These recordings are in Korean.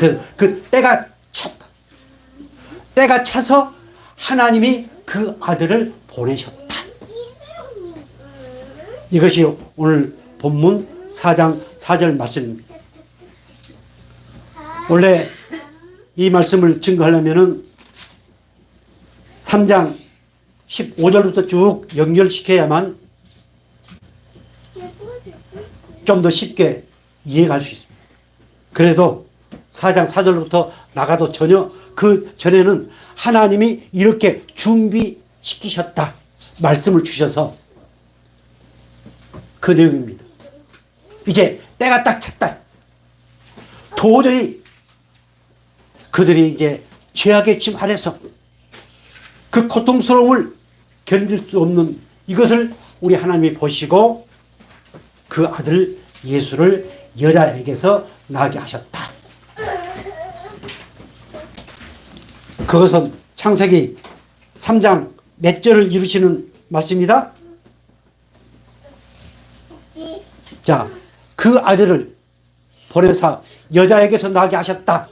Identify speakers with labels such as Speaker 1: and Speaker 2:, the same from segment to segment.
Speaker 1: 그래서 그 때가 찼다. 때가 차서 하나님이 그 아들을 보내셨다. 이것이 오늘 본문 4장 4절 말씀입니다. 원래 이 말씀을 증거하려면은 3장 15절부터 쭉 연결시켜야만 좀 더 쉽게 이해가 할 수 있습니다. 그래도 4장 4절부터 나가도 전혀 그 전에는 하나님이 이렇게 준비시키셨다. 말씀을 주셔서 그 내용입니다. 이제 때가 딱 찼다. 도저히 그들이 이제 죄악의 짐 아래서 그 고통스러움을 견딜 수 없는 이것을 우리 하나님이 보시고 그 아들 예수를 여자에게서 나게 하셨다. 그것은 창세기 3장 몇 절을 이루시는 말씀입니다. 자, 그 아들을 보내사 여자에게서 나게 하셨다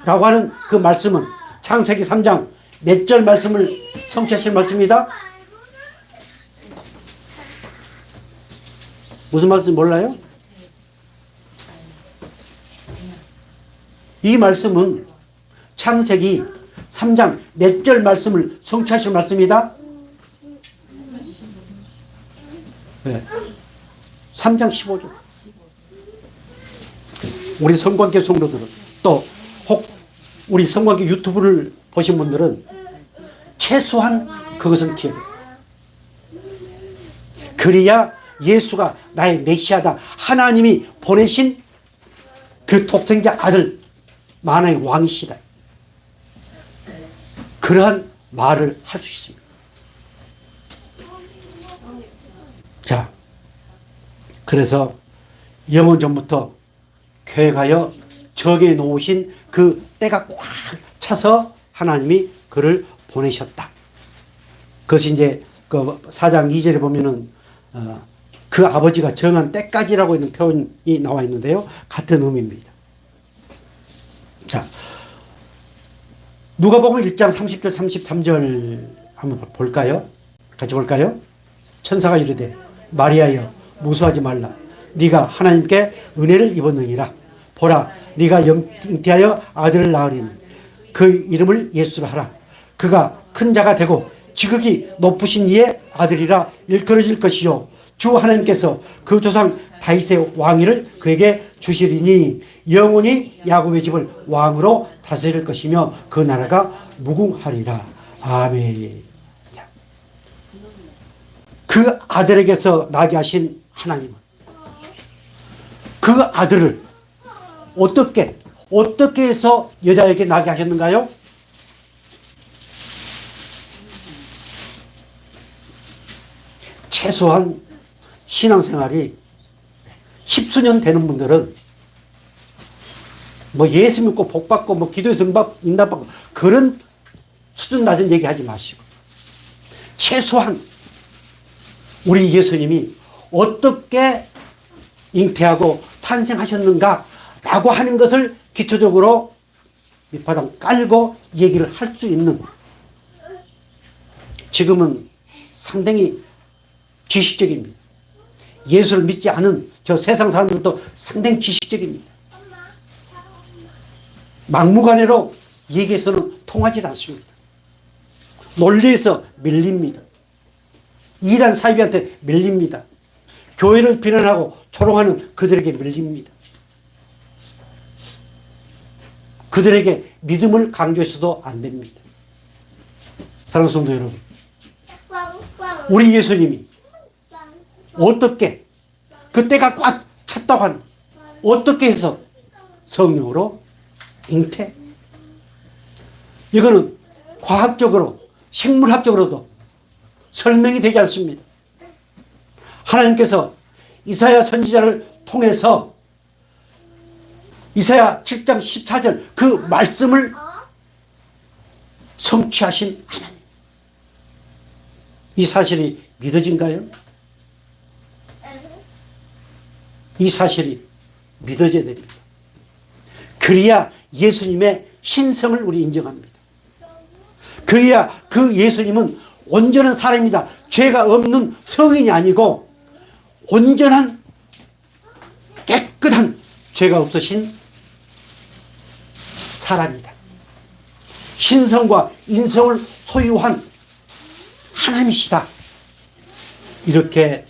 Speaker 1: 라고 하는 그 말씀은 창세기 3장 몇 절 말씀을 성취하실 말씀입니다. 무슨 말씀 몰라요? 이 말씀은 창세기 3장 몇 절 말씀을 성취하실 말씀입니다. 네. 3장 15절. 우리 성관계 성도들은 또 혹 우리 성관계 유튜브를 보신 분들은 최소한 그것은 기억해요. 그래야 예수가 나의 메시아다. 하나님이 보내신 그 독생자 아들 만왕의 왕이시다. 그러한 말을 할 수 있습니다. 자, 그래서 영원 전부터 계획하여 정해 놓으신 그 때가 꽉 차서 하나님이 그를 보내셨다. 그것이 이제 그 4장 2절에 보면은 그 아버지가 정한 때까지라고 있는 표현이 나와 있는데요. 같은 의미입니다. 자, 누가복음 1장 30절 33절 한번 볼까요? 같이 볼까요? 천사가 이르되 마리아여 무수하지 말라. 네가 하나님께 은혜를 입었느니라. 보라, 네가 잉태하여 아들을 낳으리니 그 이름을 예수라 하라. 그가 큰 자가 되고 지극히 높으신 이의 아들이라 일컬어질 것이요 주 하나님께서 그 조상 다윗의 왕위를 그에게 주시리니 영원히 야곱의 집을 왕으로 다스릴 것이며 그 나라가 무궁하리라. 아멘. 그 아들에게서 나게 하신 하나님은 그 아들을 어떻게 해서 여자에게 나게 하셨는가요? 최소한 신앙생활이 10수년 되는 분들은 뭐 예수 믿고 복받고 뭐 기도해서 응답받고 그런 수준 낮은 얘기 하지 마시고 최소한 우리 예수님이 어떻게 잉태하고 탄생하셨는가 라고 하는 것을 기초적으로 밑바닥 깔고 얘기를 할 수 있는, 지금은 상당히 지식적입니다. 예수를 믿지 않은 저 세상 사람들도 상당히 지식적입니다. 막무가내로 얘기해서는 통하지 않습니다. 논리에서 밀립니다. 이단 사이비한테 밀립니다. 교회를 비난하고 조롱하는 그들에게 밀립니다. 그들에게 믿음을 강조해서도 안 됩니다. 사랑하는 성도 여러분, 우리 예수님이 어떻게 그때가 꽉 찼다고 한 어떻게 해서 성령으로 잉태? 이거는 과학적으로 생물학적으로도 설명이 되지 않습니다. 하나님께서 이사야 선지자를 통해서 이사야 7장 14절 그 말씀을 성취하신 하나님, 이 사실이 믿어진가요? 이 사실이 믿어져야 됩니다. 그래야 예수님의 신성을 우리 인정합니다. 그래야 그 예수님은 온전한 사람입니다. 죄가 없는 성인이 아니고 온전한 깨끗한 죄가 없으신 사람이다. 신성과 인성을 소유한 하나님이시다. 이렇게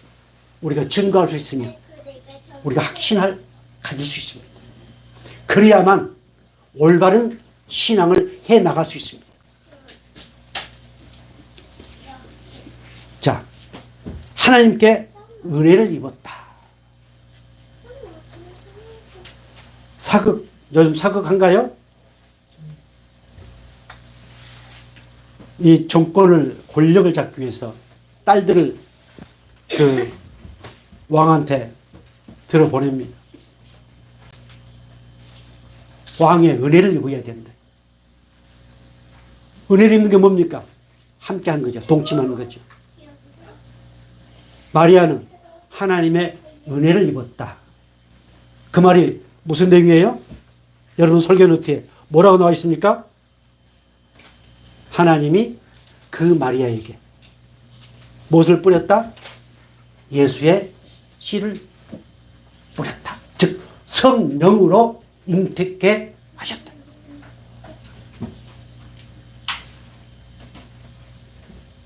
Speaker 1: 우리가 증거할 수 있으면 우리가 확신을 가질 수 있습니다. 그래야만 올바른 신앙을 해 나갈 수 있습니다. 자, 하나님께 은혜를 입었다. 사극, 요즘 사극한가요? 이 정권을, 권력을 잡기 위해서 딸들을 그 왕한테 들어보냅니다. 왕의 은혜를 입어야 된다. 은혜를 입는 게 뭡니까? 함께 한 거죠. 동침하는 거죠. 마리아는 하나님의 은혜를 입었다. 그 말이 무슨 내용이에요? 여러분 설교 노트에 뭐라고 나와 있습니까? 하나님이 그 마리아에게 무엇을 뿌렸다? 예수의 씨를 뿌렸다. 즉 성령으로 잉태케 하셨다.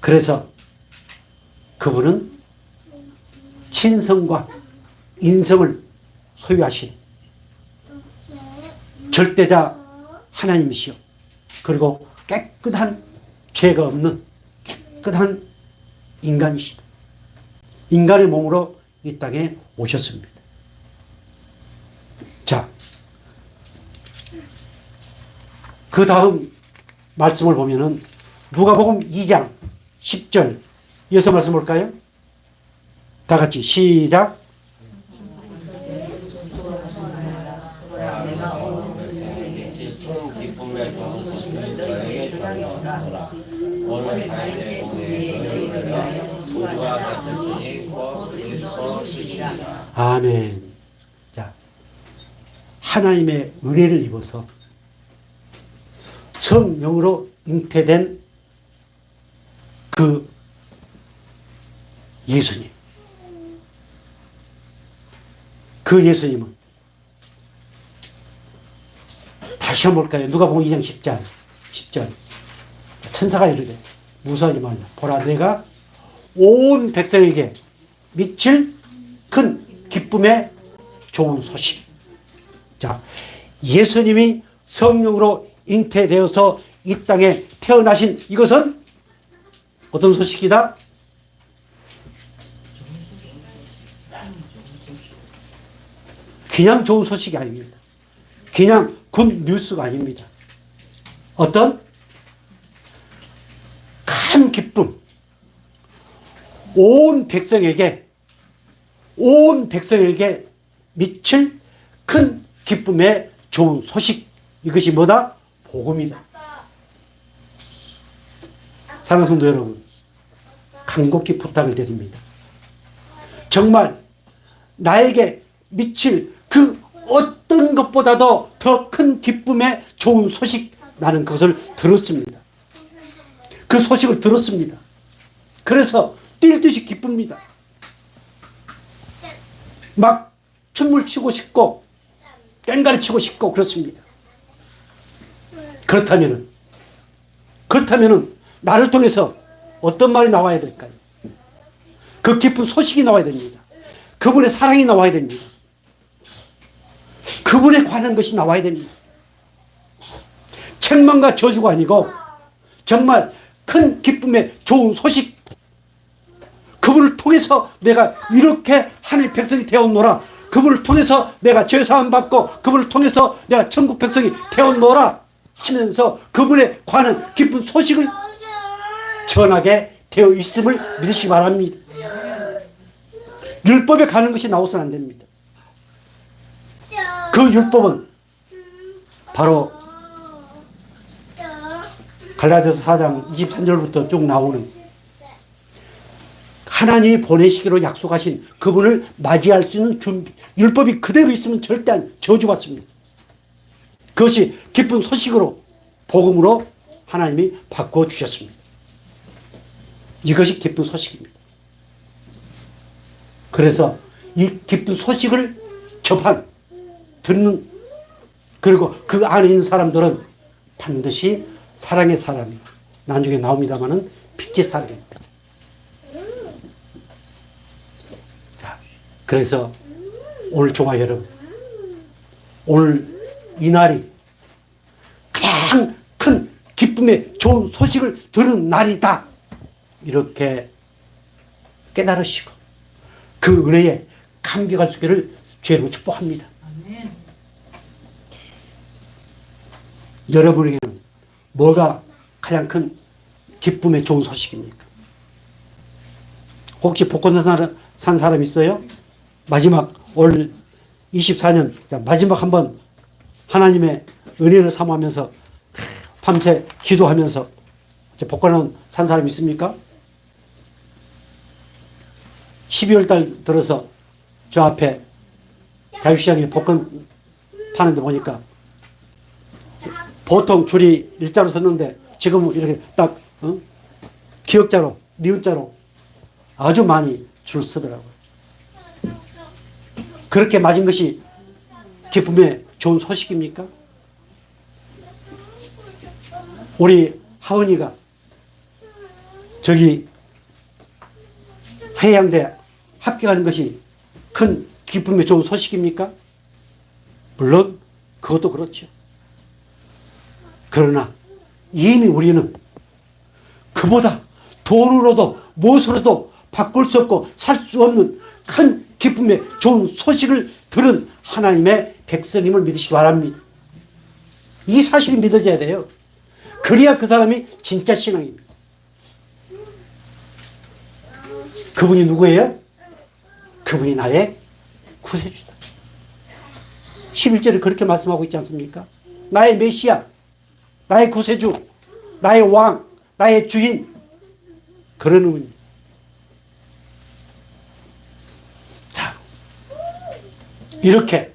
Speaker 1: 그래서 그분은 신성과 인성을 소유하신 절대자 하나님이시요. 그리고 깨끗한 죄가 없는 깨끗한 인간이시다. 인간의 몸으로 이 땅에 오셨습니다. 자, 그 다음 말씀을 보면은 누가복음 2장 10절 이어서 말씀 볼까요? 다 같이 시작. 아멘. 자, 하나님의 은혜를 입어서 성령으로 잉태된 그 예수님. 그 예수님은 다시 한번 볼까요? 누가복음 2장 10절. 천사가 이르되 무서워하지 말라. 보라 내가 온 백성에게 미칠 큰 기쁨의 좋은 소식. 자, 예수님이 성령으로 잉태되어서 이 땅에 태어나신 이것은 어떤 소식이다? 그냥 좋은 소식이 아닙니다. 그냥 굿 뉴스가 아닙니다. 어떤 큰 기쁨, 온 백성에게 미칠 큰 기쁨의 좋은 소식. 이것이 뭐다? 복음이다. 사랑하는 성도 여러분, 간곡히 부탁을 드립니다. 정말 나에게 미칠 그 어떤 것보다도 더 큰 기쁨의 좋은 소식, 나는 그것을 들었습니다. 그 소식을 들었습니다. 그래서 뛸 듯이 기쁩니다. 막 춤을 추고 싶고 깽가리 치고 싶고 그렇습니다. 그렇다면은 나를 통해서 어떤 말이 나와야 될까요? 그 기쁜 소식이 나와야 됩니다. 그분의 사랑이 나와야 됩니다. 그분에 관한 것이 나와야 됩니다. 책망과 저주가 아니고 정말 큰 기쁨의 좋은 소식. 그분을 통해서 내가 이렇게 하나님의 백성이 되었노라. 그분을 통해서 내가 죄사함 받고 그분을 통해서 내가 천국 백성이 되었노라 하면서 그분에 관한 기쁜 소식을 전하게 되어 있음을 믿으시기 바랍니다. 율법에 가는 것이 나오서는 안 됩니다. 그 율법은 바로 갈라디아서 4장 23절부터 쭉 나오는 하나님이 보내시기로 약속하신 그분을 맞이할 수 있는 준비. 율법이 그대로 있으면 절대 저주받습니다. 그것이 기쁜 소식으로 복음으로 하나님이 바꾸어 주셨습니다. 이것이 기쁜 소식입니다. 그래서 이 기쁜 소식을 듣는, 그리고 그 안에 있는 사람들은 반드시 사랑의 사람이, 나중에 나옵니다마는 빛의 사람입니다. 자, 그래서 오늘 종아 여러분, 오늘 이날이 가장 큰 기쁨의 좋은 소식을 들은 날이다. 이렇게 깨달으시고 그 은혜에 감격할 수 있기를 주의 이름으로 축복합니다. 아멘. 여러분에게는 뭐가 가장 큰 기쁨의 좋은 소식입니까? 혹시 복권 산 사람 있어요? 마지막 올 24년 마지막 한번 하나님의 은혜를 사모하면서 밤새 기도하면서 복권을 산 사람 있습니까? 12월 달 들어서 저 앞에 자유시장에 복권 파는데 보니까 보통 줄이 일자로 섰는데 지금은 이렇게 딱 기역자로, 니은자로 아주 많이 줄 서더라고요. 그렇게 맞은 것이 기쁨의 좋은 소식입니까? 우리 하은이가 저기 해양대 합격하는 것이 큰 기쁨의 좋은 소식입니까? 물론 그것도 그렇죠. 그러나 이미 우리는 그보다 돈으로도 무엇으로도 바꿀 수 없고 살 수 없는 큰 기쁨의 좋은 소식을 들은 하나님의 백성임을 믿으시기 바랍니다. 이 사실이 믿어져야 돼요. 그래야 그 사람이 진짜 신앙입니다. 그분이 누구예요? 그분이 나의 구세주다. 11절에 그렇게 말씀하고 있지 않습니까? 나의 메시아, 나의 구세주, 나의 왕, 나의 주인. 그런 의미입니다. 자, 이렇게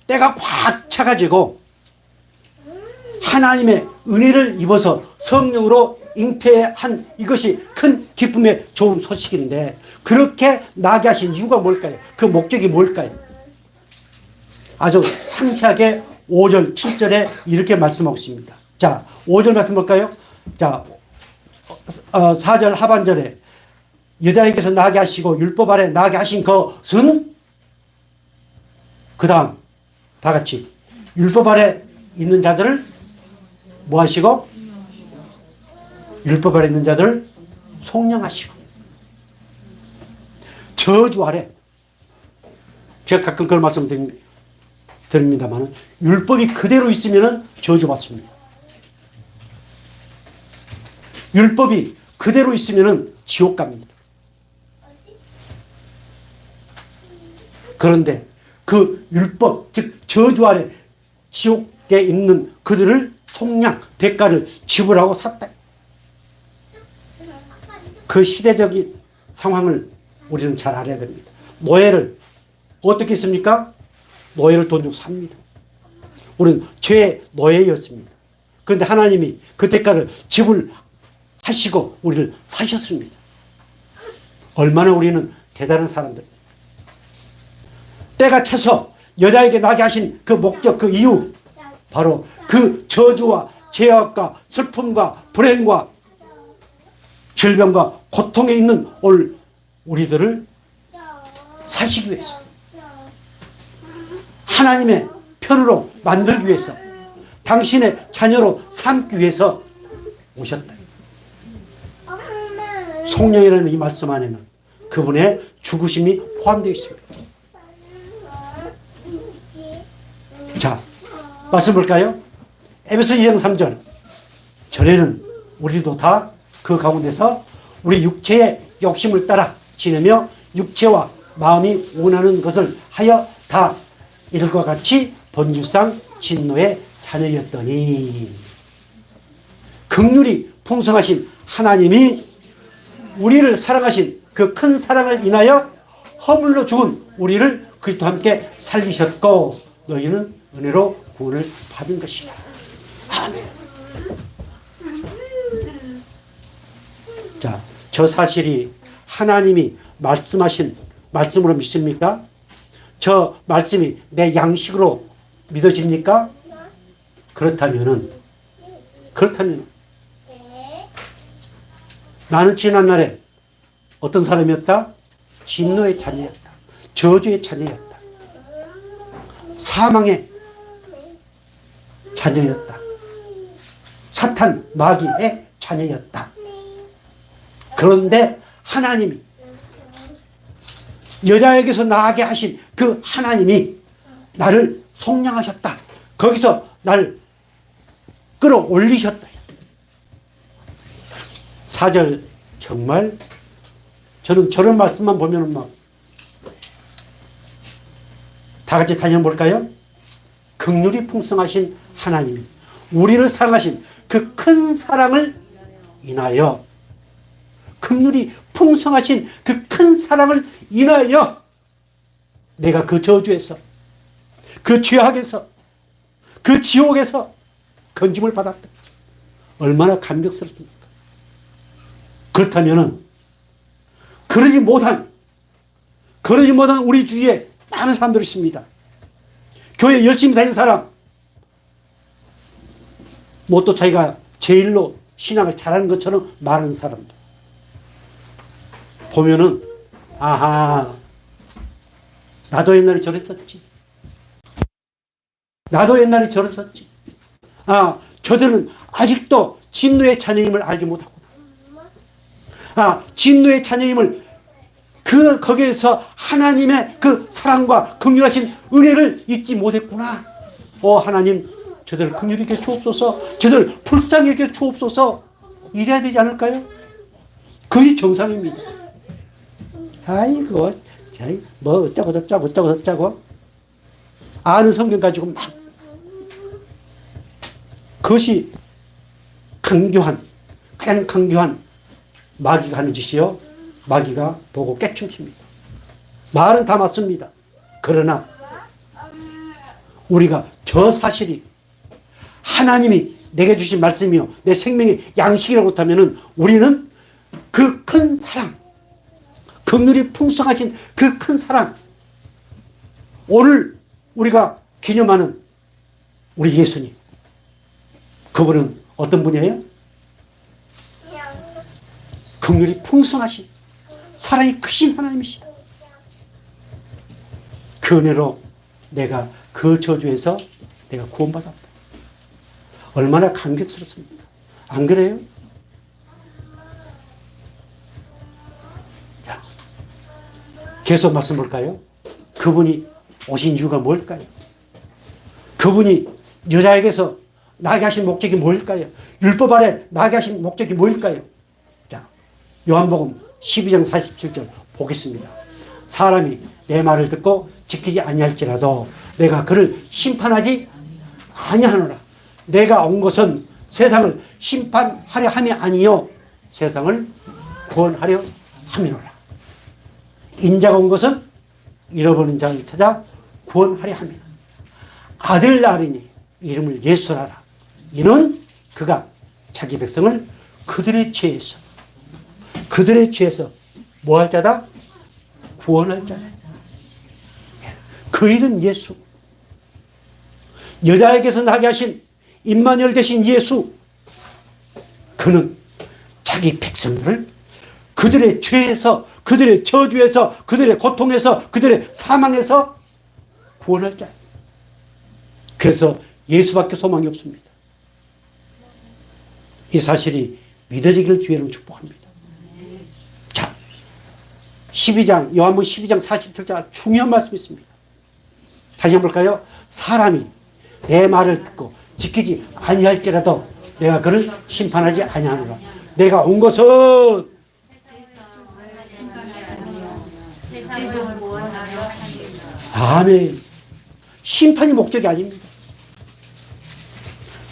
Speaker 1: 때가 꽉 차가지고 하나님의 은혜를 입어서 성령으로 잉태한 이것이 큰 기쁨의 좋은 소식인데 그렇게 나게 하신 이유가 뭘까요? 그 목적이 뭘까요? 아주 상세하게 5절, 7절에 이렇게 말씀하고 있습니다. 자, 5절 말씀 볼까요? 자, 4절 하반절에 여자에게서 나게 하시고 율법 아래 나게 하신 것은 그 다음 다 같이 율법 아래 있는 자들을 뭐 하시고? 율법 아래 있는 자들을 속량하시고 저주 아래, 제가 가끔 그런 말씀 드립니다만 율법이 그대로 있으면 저주받습니다. 율법이 그대로 있으면 지옥 갑니다. 그런데 그 율법, 즉 저주 아래 지옥에 있는 그들을 속량, 대가를 지불하고 샀다. 그 시대적인 상황을 우리는 잘 알아야 됩니다. 노예를 어떻게 했습니까? 노예를 돈 주고 삽니다. 우리는 죄의 노예였습니다. 그런데 하나님이 그 대가를 지불하시고 우리를 사셨습니다. 얼마나 우리는 대단한 사람들. 때가 차서 여자에게 나게 하신 그 목적, 그 이유, 바로 그 저주와 죄악과 슬픔과 불행과 질병과 고통에 있는 우리들을 사시기 위해서, 하나님의 편으로 만들기 위해서, 당신의 자녀로 삼기 위해서 오셨다. 성령이라는 이 말씀 안에는 그분의 죽으심이 포함되어 있습니다. 자, 말씀 볼까요? 에베소 2장 3절. 전에는 우리도 다 그 가운데서 우리 육체의 욕심을 따라 지내며 육체와 마음이 원하는 것을 하여 다 이들과 같이 본질상 진노의 자녀였더니, 긍휼이 풍성하신 하나님이 우리를 사랑하신 그 큰 사랑을 인하여 허물로 죽은 우리를 그리스도와 함께 살리셨고 너희는 은혜로 구원을 받은 것이다. 아멘. 자, 저 사실이 하나님이 말씀하신 말씀으로 믿습니까? 저 말씀이 내 양식으로 믿어집니까? 그렇다면 나는 지난날에 어떤 사람이었다? 진노의 자녀였다. 저주의 자녀였다. 사망의 자녀였다. 사탄, 마귀의 자녀였다. 그런데 하나님이 여자에게서 나게 하신 그 하나님이 나를 속량하셨다. 거기서 나를 끌어올리셨다. 4절 정말 저는 저런 말씀만 보면 막 다 같이 다시 한번 볼까요? 긍휼이 풍성하신 하나님이 우리를 사랑하신 그 큰 사랑을 인하여 긍휼이 풍성하신 그 큰 사랑을 인하여 내가 그 저주에서 그 죄악에서 그 지옥에서 건짐을 받았다. 얼마나 감격스럽습니까? 그렇다면 그러지 못한 우리 주위에 많은 사람들이 있습니다. 교회 열심히 다니는 사람, 뭐 또 자기가 제일로 신앙을 잘하는 것처럼 말하는 사람들 보면은 아하, 나도 옛날에 저랬었지. 나도 옛날에 저랬었지. 아, 저들은 아직도 진노의 자녀임을 알지 못하구나. 아, 진노의 자녀임을 거기에서 하나님의 그 사랑과 긍휼하신 은혜를 잊지 못했구나. 하나님, 저들 긍휼히 여겨 주옵소서. 저들 불쌍히 여겨 주옵소서. 이래야 되지 않을까요? 그게 정상입니다. 아이고, 뭐 어쩌고 아는 성경 가지고 막 그것이 가장 강교한 마귀가 하는 짓이요. 마귀가 보고 깨춤칩니다. 말은 다 맞습니다. 그러나 우리가 저 사실이 하나님이 내게 주신 말씀이요 내 생명의 양식이라고 한다면 우리는 그 큰 사랑, 긍휼이 풍성하신 그 큰 사랑, 오늘 우리가 기념하는 우리 예수님, 그분은 어떤 분이에요? 긍휼이 풍성하신 사랑이 크신 하나님이시다. 그 은혜로 내가 그 저주에서 내가 구원받았다. 얼마나 감격스럽습니까? 안 그래요? 자, 계속 말씀 볼까요? 그분이 오신 이유가 뭘까요? 그분이 여자에게서 나게 하신 목적이 뭘까요? 율법 아래 나게 하신 목적이 뭘까요? 자, 요한복음 12장 47절 보겠습니다. 사람이 내 말을 듣고 지키지 아니할지라도 내가 그를 심판하지 아니하노라. 내가 온 것은 세상을 심판하려 함이 아니요 세상을 구원하려 함이노라. 인자가 온 것은 잃어버린 자를 찾아 구원하려 함이라. 아들 낳으리니 이름을 예수라라. 이는 그가 자기 백성을 그들의 죄에서 뭐 할 자다? 구원할 자다. 그 이름 예수. 여자에게서 나게 하신 임마누엘 되신 예수. 그는 자기 백성들을 그들의 죄에서, 그들의 저주에서, 그들의 고통에서, 그들의 사망에서 구원할 자. 그래서 예수밖에 소망이 없습니다. 이 사실이 믿어지기를 주의로 축복합니다. 자, 12장, 요한복음 12장 47절 중요한 말씀이 있습니다. 다시 한번 볼까요? 사람이 내 말을 듣고 지키지 아니할지라도 내가 그를 심판하지 아니하노라. 내가 온 것은 아멘. 심판이 목적이 아닙니다.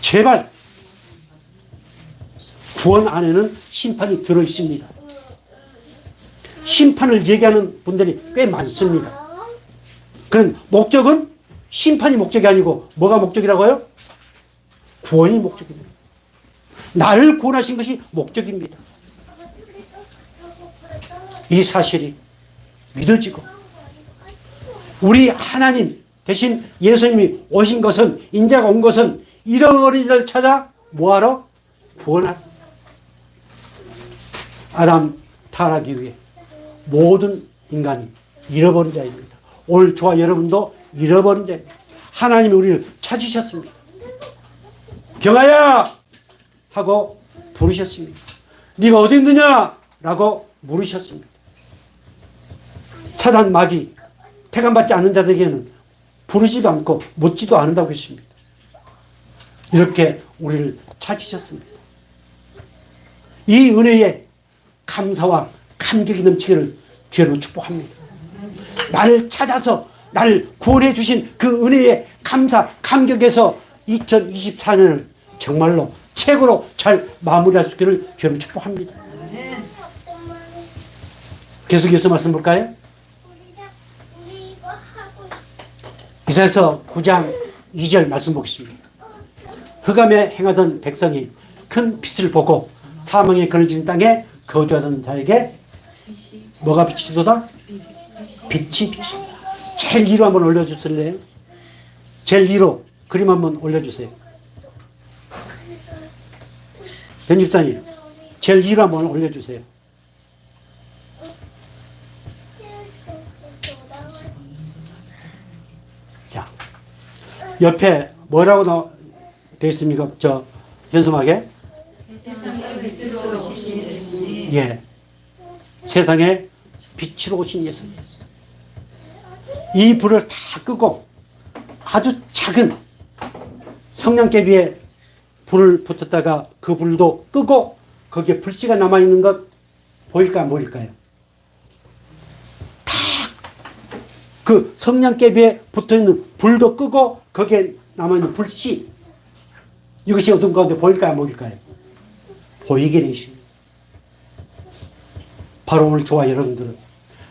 Speaker 1: 제발 구원 안에는 심판이 들어 있습니다. 심판을 얘기하는 분들이 꽤 많습니다. 그런 목적은 심판이 목적이 아니고 뭐가 목적이라고요? 구원이 목적입니다. 나를 구원하신 것이 목적입니다. 이 사실이 믿어지고 우리 하나님 대신 예수님이 오신 것은, 인자가 온 것은 잃어버린 자를 찾아 뭐하러? 구원하러. 아담 타락 이후에 모든 인간이 잃어버린 자입니다. 오늘 저와 여러분도 잃어버린 자입니다. 하나님이 우리를 찾으셨습니다. 경아야! 하고 부르셨습니다. 네가 어디 있느냐? 라고 물으셨습니다. 사단 마귀 태감받지 않는 자들에게는 부르지도 않고 묻지도 않는다고 했습니다. 이렇게 우리를 찾으셨습니다. 이 은혜에 감사와 감격이 넘치기를 주로 축복합니다. 나를 찾아서 나를 구원해 주신 그 은혜에 감사 감격해서 2024년을 정말로 최고로 잘 마무리할 수 있기를 주로 축복합니다. 계속해서 말씀 볼까요? 이사야서 9장 2절 말씀 보겠습니다. 흑암에 행하던 백성이 큰 빛을 보고 사망의 그늘진 땅에 거주하던 자에게 뭐가 비치도다? 빛이 비치도다. 제일 위로 한번 올려주실래요? 제일 위로 그림 한번 올려주세요. 편집자님, 제일 위로 한번 올려주세요. 자, 옆에 뭐라고 되어 있습니까? 저 현수막에? 예, 세상에 빛으로 오신 예수님. 이 불을 다 끄고 아주 작은 성냥개비에 불을 붙였다가 그 불도 끄고 거기에 불씨가 남아있는 것 보일까 안 보일까요? 다 그 성냥개비에 붙어있는 불도 끄고 거기에 남아있는 불씨, 이것이 어둠 가운데 보일까요 안 보일까요? 보이게 되십니다. 바로 오늘 저와 여러분들은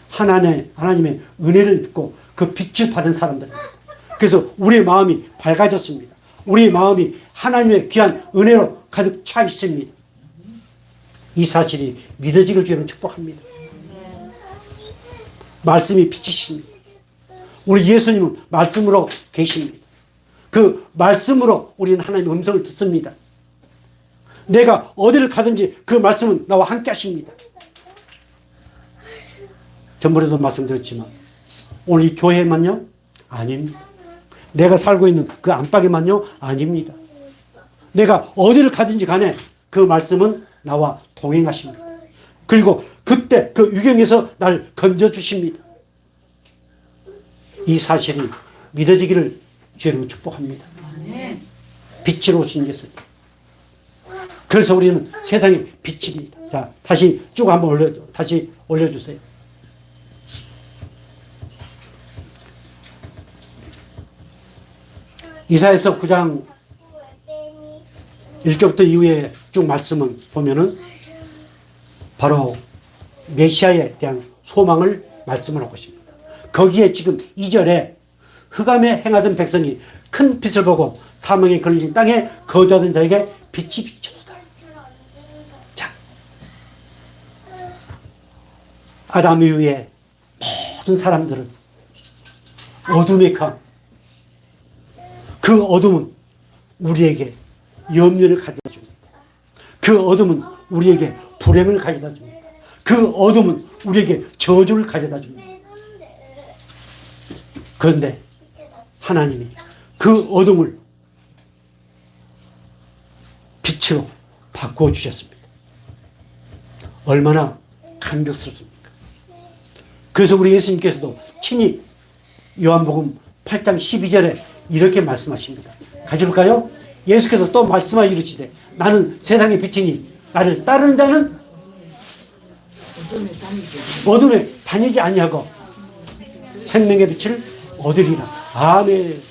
Speaker 1: 하나님의 은혜를 입고 그 빛을 받은 사람들입니다. 그래서 우리의 마음이 밝아졌습니다. 우리의 마음이 하나님의 귀한 은혜로 가득 차 있습니다. 이 사실이 믿어지길 주는 축복합니다. 말씀이 빛이십니다. 우리 예수님은 말씀으로 계십니다. 그 말씀으로 우리는 하나님의 음성을 듣습니다. 내가 어디를 가든지 그 말씀은 나와 함께 하십니다. 전번에도 말씀드렸지만 오늘 이 교회만요? 아닙니다. 내가 살고 있는 그 안팎에만요? 아닙니다. 내가 어디를 가든지 간에 그 말씀은 나와 동행하십니다. 그리고 그때 그 위경에서 나를 건져주십니다. 이 사실이 믿어지기를 주로 축복합니다. 빛으로 오신 예수님. 그래서 우리는 세상의 빛입니다. 자, 다시 쭉 한번 다시 올려주세요. 이사야서 9장 1절부터 이후에 쭉 말씀을 보면은 바로 메시아에 대한 소망을 말씀을 하고 있습니다. 거기에 지금 2절에 흑암에 행하던 백성이 큰 빛을 보고 사망에 걸린 땅에 거주하던 자에게 빛이 비춰도다. 자, 아담 이후에 모든 사람들은 어둠의 강, 그 어둠은 우리에게 염려를 가져다 줍니다. 그 어둠은 우리에게 불행을 가져다 줍니다. 그 어둠은 우리에게 저주를 가져다 줍니다. 그런데 하나님이 그 어둠을 빛으로 바꾸어 주셨습니다. 얼마나 감격스럽습니까? 그래서 우리 예수님께서도 친히 요한복음 8장 12절에 이렇게 말씀하십니다. 같이 볼까요? 예수께서 또 말씀하여 이르시되 나는 세상의 빛이니 나를 따르는 자는 어둠에 다니지 아니하고 생명의 빛을 얻으리라. 아멘.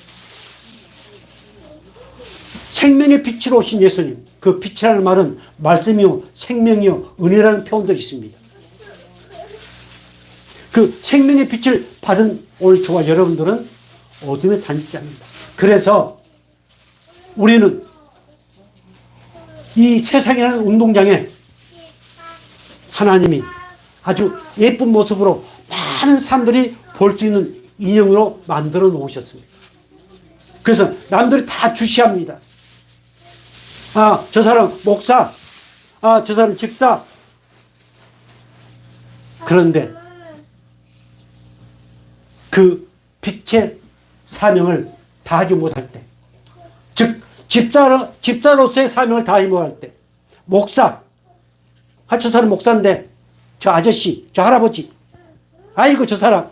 Speaker 1: 생명의 빛으로 오신 예수님, 그 빛이라는 말은 말씀이요 생명이요 은혜라는 표현도 있습니다. 그 생명의 빛을 받은 오늘 저와 여러분들은 어둠에 다니지 않는다. 그래서 우리는 이 세상이라는 운동장에 하나님이 아주 예쁜 모습으로 많은 사람들이 볼 수 있는 인형으로 만들어 놓으셨습니다. 그래서 남들이 다 주시합니다. 아, 저 사람 목사, 아, 저 사람 집사. 그런데 그 빛의 사명을 다하지 못할 때, 즉 집사로서의 사명을 다하지 못할 때, 목사, 아, 저 사람 목사인데 저 아저씨, 저 할아버지, 아이고 저 사람,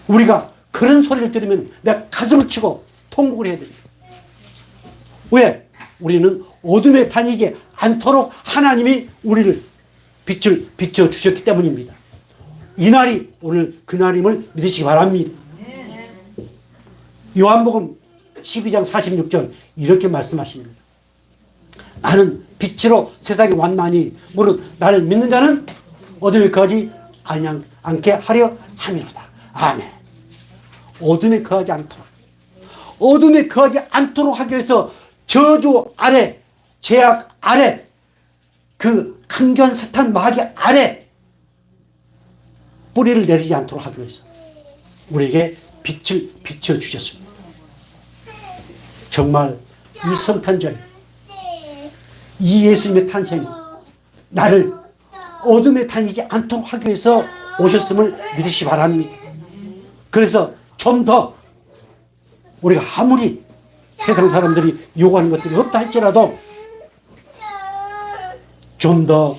Speaker 1: 우리가 그런 소리를 들으면 내가 가슴을 치고 통곡을 해야 됩니다. 왜? 우리는 어둠에 다니지 않도록 하나님이 우리를 빛을 비춰주셨기 때문입니다. 이날이 오늘 그날임을 믿으시기 바랍니다. 요한복음 12장 46절 이렇게 말씀하십니다. 나는 빛으로 세상에 왔나니 무릇 나를 믿는 자는 어둠에 거하지 않게 하려 함이로다. 아멘. 어둠에 거하지 않도록, 어둠에 거하지 않도록 하기 위해서 저주 아래, 죄악 아래, 그 강견 사탄 마귀 아래 뿌리를 내리지 않도록 하기 위해서 우리에게 빛을 비춰주셨습니다. 정말 이 성탄절, 이 예수님의 탄생이 나를 어둠에 다니지 않도록 하기 위해서 오셨음을 믿으시기 바랍니다. 그래서 좀 더 우리가 아무리 세상 사람들이 요구하는 것들이 없다 할지라도 좀 더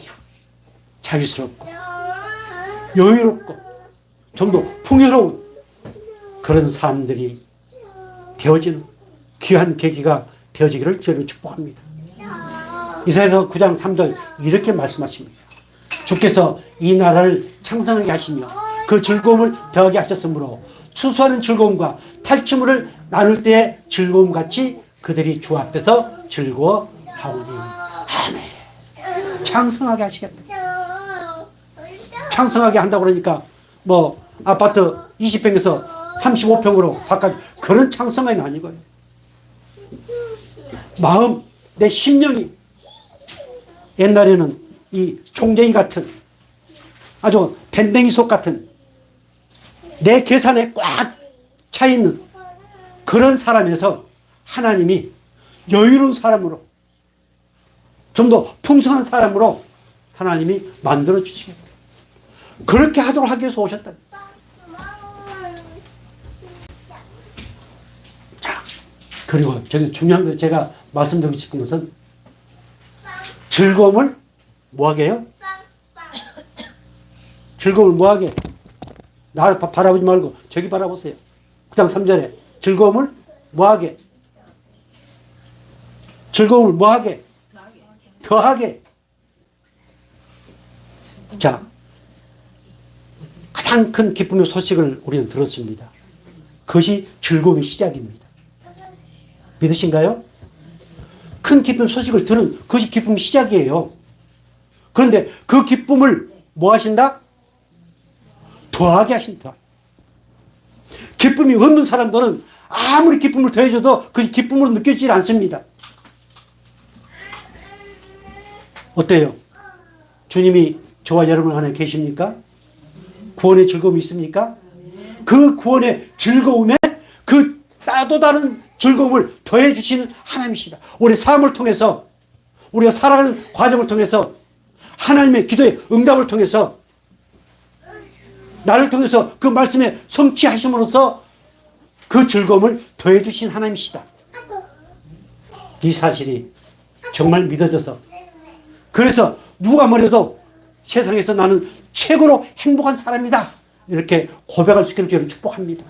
Speaker 1: 자유스럽고 여유롭고 좀 더 풍요로운 그런 사람들이 되어지는 귀한 계기가 되어지기를 주로 축복합니다. 이사야서 9장 3절 이렇게 말씀하십니다. 주께서 이 나라를 창성하게 하시며 그 즐거움을 더하게 하셨으므로 추수하는 즐거움과 탈취물을 나눌 때의 즐거움같이 그들이 주 앞에서 즐거워하오니. 아멘. 창성하게 하시겠다. 창성하게 한다고 그러니까 뭐 아파트 20평에서 35평으로 바꿔, 그런 창성함이 아니고요. 마음, 내 심령이 옛날에는 이 총쟁이 같은 아주 밴댕이 속 같은 내 계산에 꽉 차 있는 그런 사람에서 하나님이 여유로운 사람으로, 좀 더 풍성한 사람으로 하나님이 만들어 주시겠다. 그렇게 하도록 하기 위해서 오셨다. 자, 그리고 저기 중요한 거 제가 말씀드리고 싶은 것은 즐거움을 뭐하게 해요? 즐거움을 뭐하게? 나 바라보지 말고 저기 바라보세요. 9장 3절에 즐거움을 뭐하게? 즐거움을 뭐하게? 더하게. 자, 가장 큰 기쁨의 소식을 우리는 들었습니다. 그것이 즐거움의 시작입니다. 믿으신가요? 큰 기쁨의 소식을 들은 그것이 기쁨의 시작이에요. 그런데 그 기쁨을 뭐 하신다? 더하게 하신다. 기쁨이 없는 사람들은 아무리 기쁨을 더해줘도 그 기쁨으로 느껴지지 않습니다. 어때요? 주님이 저와 여러분 안에 계십니까? 구원의 즐거움이 있습니까? 그 구원의 즐거움에 그 또 다른 즐거움을 더해 주시는 하나님이시다. 우리 삶을 통해서, 우리가 살아가는 과정을 통해서, 하나님의 기도의 응답을 통해서, 나를 통해서 그 말씀에 성취하심으로써 그 즐거움을 더해 주신 하나님이시다. 이 사실이 정말 믿어져서, 그래서 누가 뭐래도 세상에서 나는 최고로 행복한 사람이다, 이렇게 고백할 수 있기를 저를 축복합니다.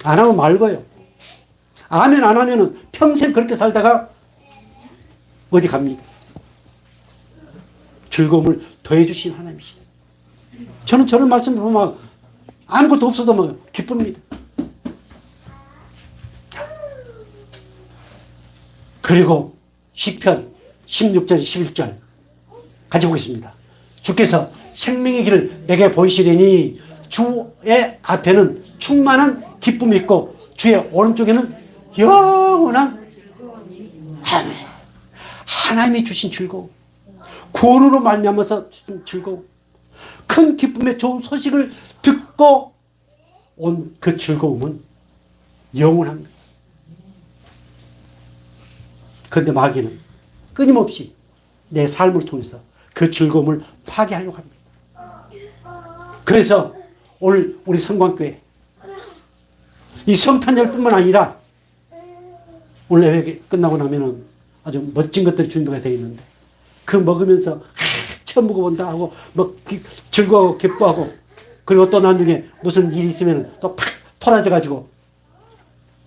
Speaker 1: 안 하면 말고요. 아멘 안 하면은 평생 그렇게 살다가 어디 갑니다. 즐거움을 더해 주신 하나님이시다. 저는 저런 말씀 보면 아무것도 없어도 막 기쁩니다. 그리고 시편 16절 11절 같이 보겠습니다. 주께서 생명의 길을 내게 보이시리니 주의 앞에는 충만한 기쁨이 있고 주의 오른쪽에는 영원한 아멘. 하나님이 주신 즐거움, 구원으로 말미암아서 주신 즐거움, 큰 기쁨의 좋은 소식을 듣고 온 그 즐거움은 영원합니다. 그런데 마귀는 끊임없이 내 삶을 통해서 그 즐거움을 파괴하려고 합니다. 그래서 오늘 우리 성광교회 이 성탄절뿐만 아니라 오늘 예배 끝나고 나면은 아주 멋진 것들이 준비가 되어 있는데 그 먹으면서 처음 먹어본다 하고 뭐 즐거워하고 기뻐하고 그리고 또 나중에 무슨 일이 있으면 또 팍 토라져 가지고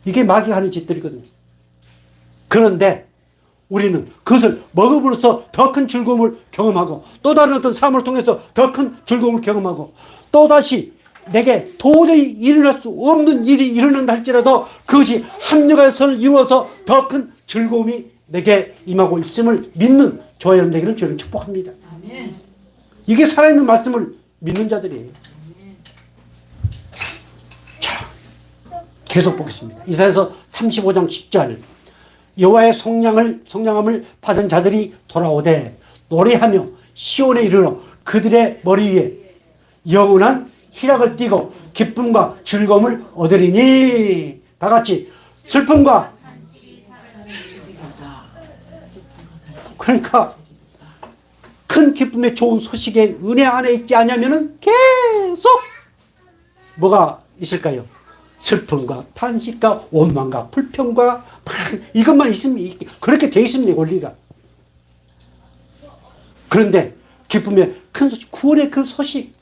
Speaker 1: 이게 마귀가 하는 짓들이거든요. 그런데 우리는 그것을 먹음으로써 더 큰 즐거움을 경험하고 또 다른 어떤 삶을 통해서 더 큰 즐거움을 경험하고 또다시 내게 도저히 일어날 수 없는 일이 일어난다 할지라도 그것이 합력의 선을 이루어서 더 큰 즐거움이 내게 임하고 있음을 믿는 저와 여러분 되기를 주님을 축복합니다. 이게 살아있는 말씀을 믿는 자들이에요. 자, 계속 보겠습니다. 이사야서 35장 10절 여호와의 속량함을 받은 자들이 돌아오되 노래하며 시온에 이르러 그들의 머리 위에 영원한 희락을 띠고 기쁨과 즐거움을 얻으리니. 다 같이 슬픔과 그러니까 큰 기쁨의 좋은 소식의 은혜 안에 있지 않냐면은 계속 뭐가 있을까요? 슬픔과 탄식과 원망과 불평과 이것만 있으면 그렇게 돼 있습니다. 원리가. 그런데 기쁨의 큰 소식, 구원의 그 소식,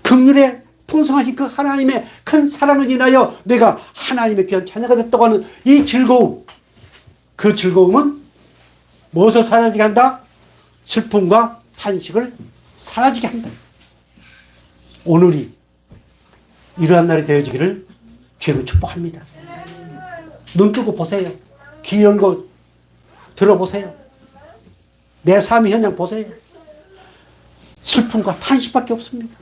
Speaker 1: 긍휼의 풍성하신 그 하나님의 큰 사랑을 인하여 내가 하나님의 귀한 자녀가 됐다고 하는 이 즐거움, 그 즐거움은 무엇을 사라지게 한다? 슬픔과 탄식을 사라지게 한다. 오늘이 이러한 날이 되어지기를 주님을 축복합니다. 눈 뜨고 보세요. 귀 열고 들어보세요. 내 삶의 현장 보세요. 슬픔과 탄식밖에 없습니다.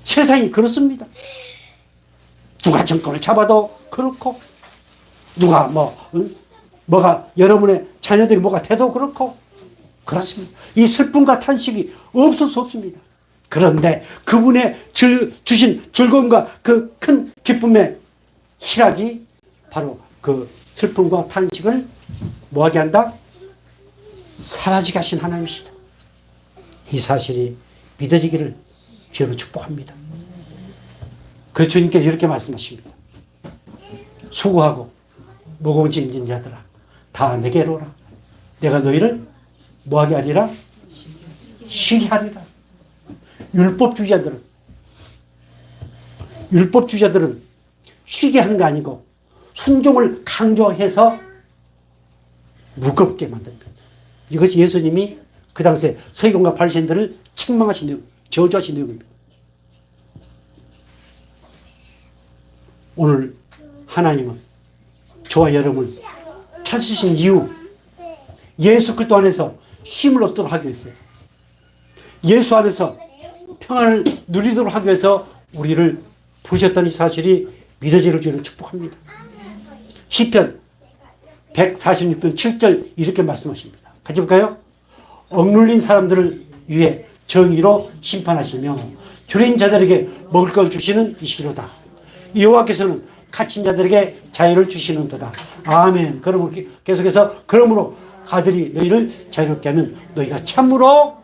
Speaker 1: 세상이 그렇습니다. 누가 정권을 잡아도 그렇고 누가 뭐가 여러분의 자녀들이 뭐가 돼도 그렇고 그렇습니다. 이 슬픔과 탄식이 없을 수 없습니다. 그런데 그분의 주신 즐거움과 그 큰 기쁨의 희락이 바로 그 슬픔과 탄식을 뭐하게 한다? 사라지게 하신 하나님이시다. 이 사실이 믿어지기를 주로 축복합니다. 그 주님께서 이렇게 말씀하십니다. 수고하고 무거운 짐진 자들아 다 내게로 오라. 내가 너희를 뭐하게 하리라? 쉬게 하리라. 율법주의자들은 쉬게 하는 거 아니고 순종을 강조해서 무겁게 만든 거예요. 이것이 예수님이 그 당시에 서기관과 바리새인들을 책망하신 내용, 저주하신 내용입니다. 오늘 하나님은 저와 여러분을 찾으신 이유, 예수 그리스도 안에서 힘을 얻도록 하기 위해서, 예수 안에서 평안을 누리도록 하기 위해서 우리를 부르셨다는 사실이 믿어지기를 주님을 축복합니다. 시편 146편 7절 이렇게 말씀하십니다. 같이 볼까요? 억눌린 사람들을 위해 정의로 심판하시며 줄인 자들에게 먹을 걸 주시는 이시기로다. 여호와께서는 갇힌 자들에게 자유를 주시는도다. 아멘. 그러므로 계속해서 그러므로 아들이 너희를 자유롭게 하면 너희가 참으로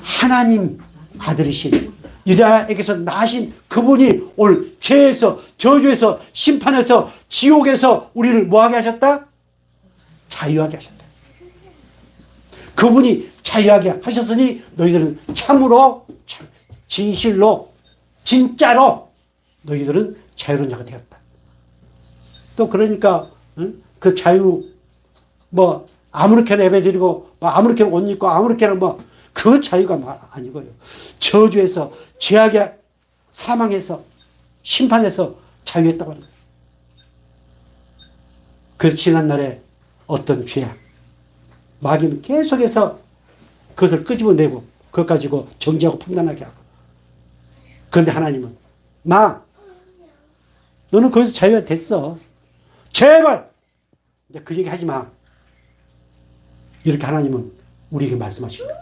Speaker 1: 하나님 아들이신 여자에게서 나신 그분이 오늘 죄에서 저주에서 심판에서 지옥에서 우리를 뭐하게 하셨다? 자유하게 하셨다. 그분이 자유하게 하셨으니 너희들은 참으로 진실로 진짜로 너희들은 자유로운 자가 되었다. 또 그러니까 그 자유 뭐 아무렇게나 예배드리고 뭐 아무렇게나 옷 입고 아무렇게나 그 자유가 아니고요. 저주에서 죄악에 사망해서 심판해서 자유했다고 하는 거예요. 그 지난날에 어떤 죄악 마귀는 계속해서 그것을 끄집어내고 그것 가지고 정지하고 판단하게 하고. 그런데 하나님은 마, 너는 거기서 자유가 됐어. 제발 이제 그 얘기 하지 마. 이렇게 하나님은 우리에게 말씀하십니다.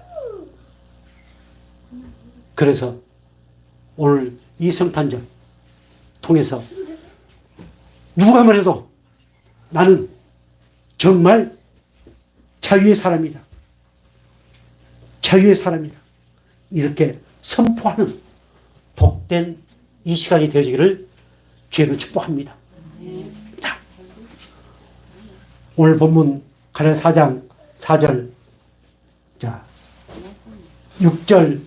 Speaker 1: 그래서 오늘 이 성탄절 통해서 누가 말해도 나는 정말 자유의 사람이다. 자유의 사람이다. 이렇게 선포하는 복된 이 시간이 되어지기를 주의로 축복합니다. 자, 오늘 본문 갈라디아 4장 4절, 자, 6절,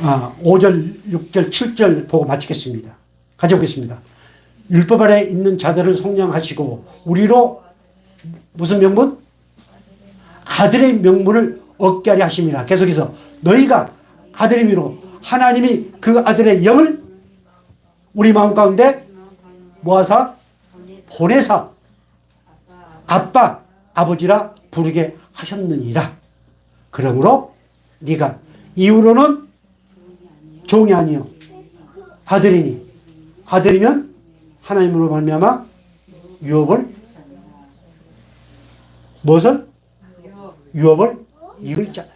Speaker 1: 5절, 6절, 7절 보고 마치겠습니다. 가져오겠습니다. 율법 아래 있는 자들을 속량하시고 우리로 무슨 명분? 아들의 명분을 얻게 하려 하심이라. 계속해서 너희가 아들임으로 하나님이 그 아들의 영을 우리 마음 가운데 모아서 보내사 아빠, 아버지라 부르게 하셨느니라. 그러므로 네가 이후로는 종이 아니요 아들이니, 아들이면 하나님으로 말미암아 유업을, 무엇을? 유업을 이룰 자다.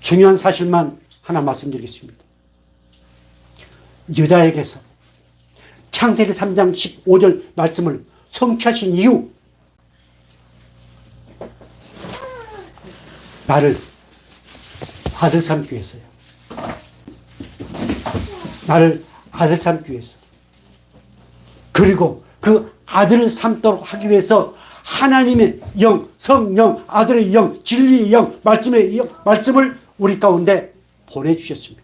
Speaker 1: 중요한 사실만 하나 말씀드리겠습니다. 유다에게서 창세기 3장 15절 말씀을 성취하신 이유, 나를 아들 삼기 위해서요. 나를 아들 삼기 위해서. 그리고 그 아들을 삼도록 하기 위해서 하나님의 영, 성령, 아들의 영, 진리의 영, 말씀의 영, 말씀을 우리 가운데 보내주셨습니다.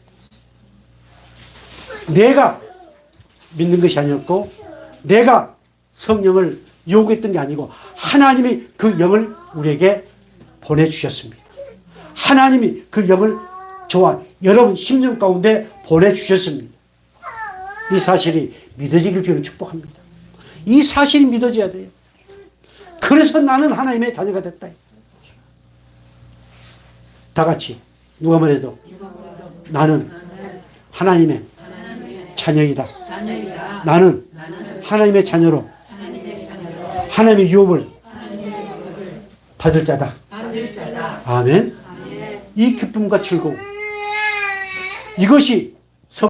Speaker 1: 내가 믿는 것이 아니었고 내가 성령을 요구했던 게 아니고 하나님이 그 영을 우리에게 보내주셨습니다. 하나님이 그 영을 저와 여러분 심령 가운데 보내주셨습니다. 이 사실이 믿어지길 주는 축복합니다. 이 사실이 믿어져야 돼요. 그래서 나는 하나님의 자녀가 됐다. 다 같이 누가 말해도 나는 하나님의 자녀이다. 나는 하나님의 자녀로 하나님의 유업을 받을 자다. 아멘. 이 기쁨과 즐거움, 이것이